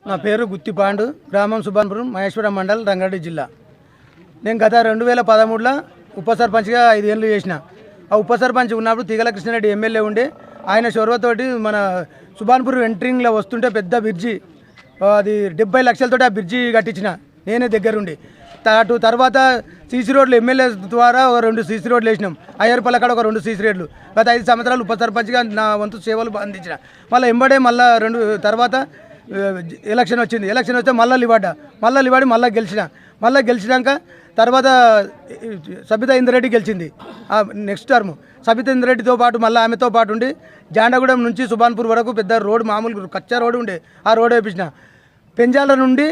నా పేరు గుత్తిపాండు, గ్రామం సుబాన్పురం, మహేశ్వరం మండల్, రంగారెడ్డి జిల్లా. నేను గత 2013లో ఉప సర్పంచ్గా 5 ఏళ్ళు చేసిన. ఆ ఉప సర్పంచ్ ఉన్నప్పుడు తీగల కృష్ణారెడ్డి ఎమ్మెల్యే ఉండే. ఆయన చొరవతోటి మన సుబాన్పూర్ ఎంట్రింగ్లో వస్తుంటే పెద్ద బ్రిడ్జి, అది 70 లక్షలతోటి ఆ బ్రిడ్జి కట్టించిన నేనే దగ్గరుండి. తర్వాత సీసీ రోడ్లు ఎమ్మెల్యే ద్వారా 2 సీసీ రోడ్లు వేసినాం. అయ్యర్పల్ల కాడ 2 సీసీ రోడ్లు. గత 5 సంవత్సరాలు ఉప సర్పంచ్గా నా వంతు సేవలు అందించిన. మళ్ళీ ఎంబడే మళ్ళీ 2 తర్వాత ఎలక్షన్ వచ్చింది. ఎలక్షన్ వస్తే మళ్ళీ లివాడి మళ్ళీ గెలిచినాక తర్వాత సబితా ఇంద్రెడ్డి గెలిచింది. నెక్స్ట్ టర్మ్ సబితా ఇంద్రెడ్డితో పాటు మళ్ళీ ఆమెతో పాటు ఉండి జాండగూడెం నుంచి సుబాన్పూర్ వరకు పెద్ద రోడ్డు, మామూలు కచ్చా రోడ్డు ఉండే, ఆ రోడ్ వేయించిన. పెంజాల నుండి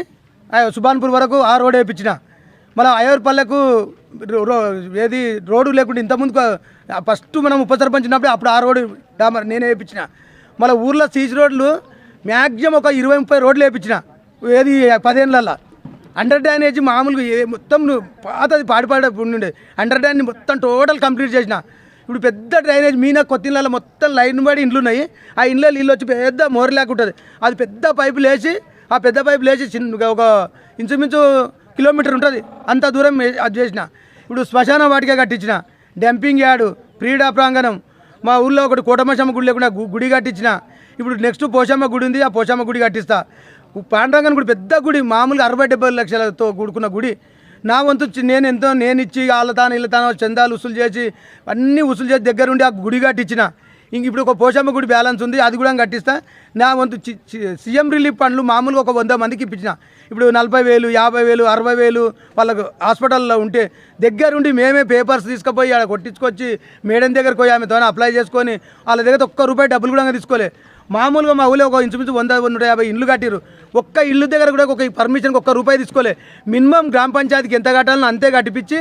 సుబాన్పూర్ వరకు ఆ రోడ్ వేయించిన. మళ్ళీ అయ్యర్పల్లెకు ఏది రోడ్డు లేకుండా ఇంతకుముందు ఫస్ట్ మనం ఉప సర్పంచ్ ఉన్నప్పుడు అప్పుడు ఆ రోడ్డు డామర్ నేనే వేయించిన. మళ్ళీ ఊర్లో సీసీ రోడ్లు మ్యాక్సిమం ఒక 20-30 రోడ్లు వేయించిన. ఏది 10 ఏళ్ళల్లో అండర్ డ్యానేజ్ మామూలుగా మొత్తం పాతది పాడిపాడ ఉండే అండర్ డ్యాన్ని మొత్తం టోటల్ కంప్లీట్ చేసిన. ఇప్పుడు పెద్ద డ్రైనేజ్ మీన కొత్త ఇళ్ళలో మొత్తం లైన్ పడి ఇండ్లు ఉన్నాయి. ఆ ఇంట్లో నీళ్ళు వచ్చి పెద్ద మోరు లేకుంటుంది. అది పెద్ద పైపు లేచి ఆ పెద్ద పైపు లేచి ఒక ఇంచుమించు కిలోమీటర్ ఉంటుంది, అంత దూరం అది చేసిన. ఇప్పుడు శ్మశాన వాటికే కట్టించిన, డంపింగ్ యార్డు, క్రీడా ప్రాంగణం, మా ఊళ్ళో ఒకటి కోటమశమ్మ గుడి లేకుండా గుడి కట్టించిన. ఇప్పుడు నెక్స్ట్ పోషమ్మ గుడి ఉంది, ఆ పోషమ్మ గుడి కట్టిస్తా. పాండ్రంగన్ గుడి పెద్ద గుడి, మామూలుగా 60-70 లక్షలతో కూడుకున్న గుడి. నా వంతు నేను ఇచ్చి ఇళ్ళతానో చందాలు వసూలు చేసి అన్నీ వసూలు చేసి దగ్గరుండి ఆ గుడి కట్టించిన. ఇంక ఇప్పుడు ఒక పోషమ్మ గుడి బ్యాలెన్స్ ఉంది, అది కూడా కట్టిస్తా. నా వంతు సీఎం రిలీఫ్ ఫండ్లు మామూలుగా ఒక 100 మందికి ఇప్పించిన. ఇప్పుడు 40,000, 50,000, 60,000 వాళ్ళకు హాస్పిటల్లో ఉంటే దగ్గరుండి మేమే పేపర్స్ తీసుకుపోయి ఆడ కొట్టించుకొచ్చి మేడం దగ్గరకు పోయి ఆమెతో అప్లై చేసుకొని వాళ్ళ దగ్గర ఒక్క రూపాయి డబ్బులు కూడా తీసుకోలే. మామూలుగా మా ఊళ్ళో ఒక ఇంచుమించు 100-150 ఇండ్లు కట్టిరు. ఒక్క ఇల్లు దగ్గర కూడా ఒక పర్మిషన్కి ఒక్క రూపాయి తీసుకోలే. మినిమం గ్రామ పంచాయతీకి ఎంత కట్టాలని అంతే కట్టిపించి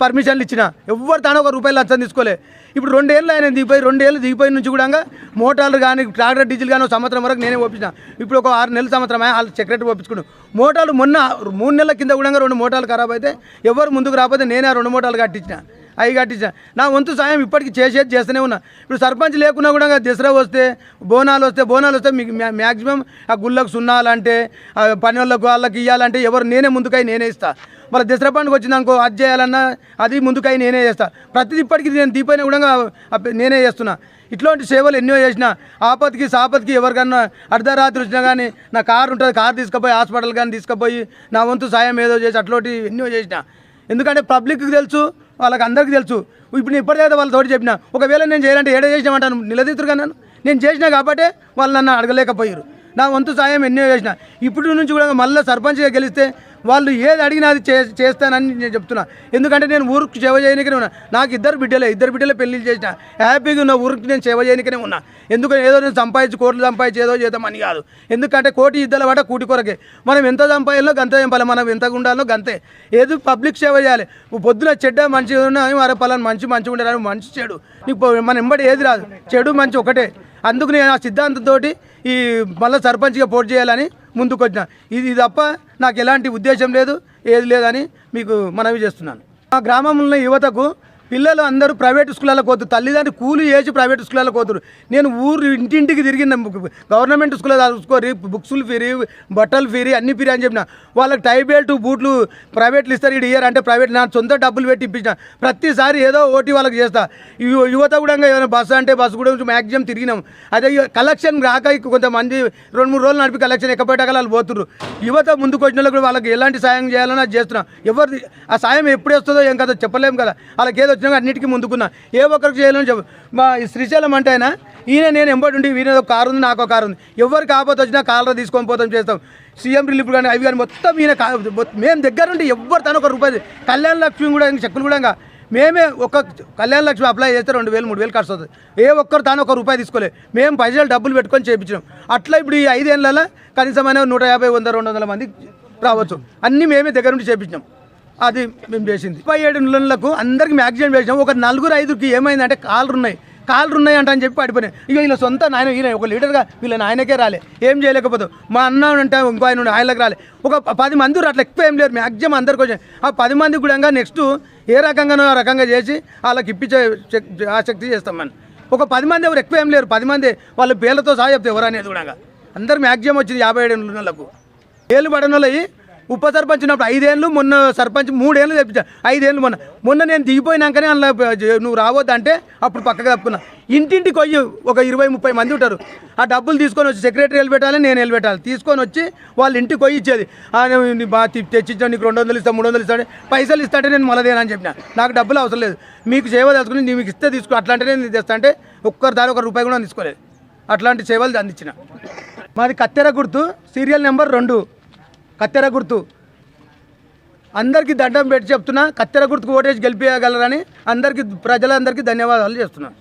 పర్మిషన్లు ఇచ్చిన. ఎవరు తాను ఒక రూపాయలు లచ్చం తీసుకోలే. ఇప్పుడు 2 ఏళ్ళు ఆయన దిగిపోయి 2 ఏళ్ళు దిగిపోయి నుంచి కూడా మోటార్లు కానీ ట్రాక్టర్ డీజిల్ కానీ సంవత్సరం వరకు నేనే ఒప్పించిన. ఇప్పుడు ఒక 6 నెలల సంవత్సరం వాళ్ళు సెక్రటరీ ఒప్పించుకున్నాను. మోటార్లు మొన్న 3 నెలల కింద కూడా 2 మోటార్లు ఖరాబ్ అయితే ఎవరు ముందుకు రాకపోతే నేనే ఆ 2 మోటార్లు కట్టించిన. అవి కట్టించిన. నా వంతు సాయం ఇప్పటికీ చేస్తూనే ఉన్నా. ఇప్పుడు సర్పంచ్ లేకున్నా కూడా దసరా వస్తే బోనాలు వస్తే మీకు మ్యాక్సిమం ఆ గుళ్ళకు సున్నాలంటే పని వాళ్ళకి ఇవ్వాలంటే ఎవరు నేనే ముందుకై నేనే ఇస్తా. మళ్ళీ దసరా పండుగ వచ్చిందనుకో అది చేయాలన్నా అది ముందుకై నేనే చేస్తా. ప్రతిది ఇప్పటికీ నేను దీపైన కూడా నేనే చేస్తున్నా. ఇట్లాంటి సేవలు ఎన్నో చేసిన. ఆపత్తికి సాపత్తికి ఎవరికన్నా అర్ధరాత్రి వచ్చినా కానీ నా కారు ఉంటుంది, కారు తీసుకుపోయి హాస్పిటల్ కానీ తీసుకుపోయి నా వంతు సాయం ఏదో చేసి అట్లాంటి ఎన్నో చేసిన. ఎందుకంటే పబ్లిక్కి తెలుసు, వాళ్ళకి అందరికీ తెలుసు. ఇప్పుడు ఇప్పటికైతే వాళ్ళ తోటి చెప్పిన. ఒకవేళ నేను చేయాలంటే ఏడే చేసినామంటాను నిలదీతురుగా నేను చేసినా కాబట్టే వాళ్ళు నన్ను అడగలేకపోయారు. నా వంతు సాయం ఎన్నో చేసిన. ఇప్పుడు నుంచి కూడా మళ్ళీ సర్పంచ్గా గెలిస్తే వాళ్ళు ఏది అడిగినా అది చేస్తానని నేను చెప్తున్నా. ఎందుకంటే నేను ఊరికి సేవ చేయనికనే ఉన్నా. నాకు ఇద్దరు బిడ్డలే పెళ్ళిళ్ళు చేసిన. హ్యాపీగా ఉన్న ఊరికి నేను సేవ చేయనికనే ఉన్నా. ఎందుకంటే ఏదో నేను కోట్లు సంపాదించి ఏదో చేద్దామని కాదు. ఎందుకంటే కోటి ఇద్దల వాట కూటి కొరకే. మనం ఎంత సంపాదించాలో గంతే చంపాలి, మనం ఎంత ఉండాలో గంతే. ఏదో పబ్లిక్ సేవ చేయాలి. పొద్దున చెడ్డ మంచిగా ఉన్నా మరే పలానా మంచిగా ఉండాలని మంచి చెడు నీకు మన ఎంబడి ఏది రాదు, చెడు మంచి ఒకటే. అందుకు నేను ఆ సిద్ధాంతంతో ఈ మళ్ళీ సర్పంచ్గా పోటీ చేయాలని ముందుకు వచ్చిన. ఇది తప్ప నాకు ఎలాంటి ఉద్దేశం లేదు, ఏది లేదని మీకు మనవి చేస్తున్నాను. మా గ్రామంలో యువతకు పిల్లలు అందరూ ప్రైవేట్ స్కూళ్ళలో పోతారు. తల్లిదండ్రులు కూలి చేసి ప్రైవేట్ స్కూళ్ళలో పోతారు. నేను ఊరు ఇంటింటికి తిరిగిన గవర్నమెంట్ స్కూల్లో చదువుకోరి, బుక్స్లు ఫ్రీ, బట్టలు ఫ్రీ, అన్ని ఫ్రీ అని చెప్పిన. వాళ్ళకి టై బెల్ట్ బూట్లు ప్రైవేట్లు ఇస్తారు, ఇది ఇయర్ అంటే ప్రైవేట్ నా సొంత డబ్బులు పెట్టి ఇప్పించిన. ప్రతిసారి ఏదో ఓటీ వాళ్ళకి చేస్తా. యువత కూడా ఏమైనా బస్సు అంటే బస్సు కూడా మ్యాక్సిమం తిరిగినాం. అదే కలెక్షన్ రాక కొంతమంది 2-3 రోజులు నడిపి కలెక్షన్ ఎక్కబోయాక వాళ్ళు పోతున్నారు. యువత ముందుకు వచ్చిన వాళ్ళు కూడా వాళ్ళకి ఎలాంటి సాయం చేయాలని అది చేస్తున్నాం. ఎవరు ఆ సాయం ఎప్పుడు వస్తుందో ఏం కదా చెప్పలేము కదా. వాళ్ళకి ఏదో వచ్చినా అన్నిటికీ ముందుకున్నా. ఏ ఒక్కరికి చేయాలని చెప్పు. మా శ్రీశైలం అంటే అయినా నేను ఎంబడి ఉండి వీనే ఒక కారు ఉంది, నాకు ఒక కారు ఉంది. ఎవరికి ఆపద వచ్చినా కాలరా తీసుకొని పోతాం చేస్తాం. సీఎం రిలీఫ్ కానీ అవి కానీ మొత్తం ఈయన మేము దగ్గర ఉండి ఎవరు తను 1 రూపాయి. కళ్యాణ లక్ష్మి కూడా చెక్కులు కూడా మేమే ఒక కళ్యాణ లక్ష్మి అప్లై చేస్తే 2,000-3,000 ఖర్చు అవుతుంది. ఏ ఒక్కరు తాను 1 రూపాయి తీసుకోలేదు. మేము పైసలు డబ్బులు పెట్టుకొని చేయించినాం. అట్లా ఇప్పుడు ఈ 5 ఏళ్ళలో కనీసమైన 150, 100, 200 మంది రావచ్చు. అన్నీ మేమే దగ్గర నుండి చేయించినాం. అది మేము చేసింది. 37 నెలలకు అందరికి మ్యాక్సిమం చేసినాం. ఒక 4-5కి ఏమైందంటే కాళ్ళు ఉన్నాయి అంట అని చెప్పి పడిపోయినాయి. ఇక వీళ్ళ సొంత ఈయన ఒక లీడర్గా వీళ్ళ ఆయనకే రాలే, ఏం చేయలేకపోతాం. మా అన్న అంటే ఇంకో ఆయన ఆయనకు రాలే. ఒక 10 మంది అట్లా ఎక్కువ ఏం లేరు, మ్యాక్సిమం అందరికి వచ్చాయి. ఆ 10 మంది కూడా నెక్స్ట్ ఏ రకంగానో ఆ రకంగా చేసి వాళ్ళకి ఇప్పించే ఆసక్తి చేస్తాం మనం. ఒక 10 మంది ఎవరు ఎక్కువ ఏం లేరు, 10 మంది వాళ్ళ పేర్లతో సహా చెప్తే ఎవరు అనేది కూడా అందరు మ్యాక్సిమం వచ్చింది 57 నెలలకు. ఏళ్ళు పడనోళ్ళవి ఉప సర్పంచ్ ఉన్నప్పుడు 5 ఏళ్ళు, మొన్న సర్పంచ్ 3 ఏళ్ళు తెప్పించా. 5 ఏళ్ళు మొన్న నేను దిగిపోయినాకనే అందులో నువ్వు రావద్దంటే అప్పుడు పక్కకు తప్పుకున్నా. ఇంటింటికి పోయి ఒక 20-30 మంది ఉంటారు. ఆ డబ్బులు తీసుకొని వచ్చి సెక్రటరీ వెళ్ళిపెట్టాలి, నేను వెళ్ళిపెట్టాలి. తీసుకొని వచ్చి వాళ్ళ ఇంటికి పోయి ఇచ్చేది. బాగా తెచ్చిచ్చాను, నీకు 200 ఇస్తా, 300 ఇస్తాడు, పైసలు ఇస్తాంటే నేను మళ్ళదేనని చెప్పిన. నాకు డబ్బులు అవసరం లేదు, మీకు సేవ తెలుసుకుని మీకు ఇస్తే తీసుకో, అట్లాంటినే నేను తెస్తా అంటే ఒక్కరి దారి 1 రూపాయి కూడా తీసుకోలేదు. అట్లాంటి సేవలు అందించిన. మాది కత్తెర గుర్తు, సీరియల్ నెంబర్ 2, కత్తెర గుర్తు. అందరికీ దండం పెట్టి చెప్తున్నా, కత్తెర గుర్తుకు ఓటేసి గెలిపించగలరని అందరికీ ప్రజలందరికీ ధన్యవాదాలు చేస్తున్నాను.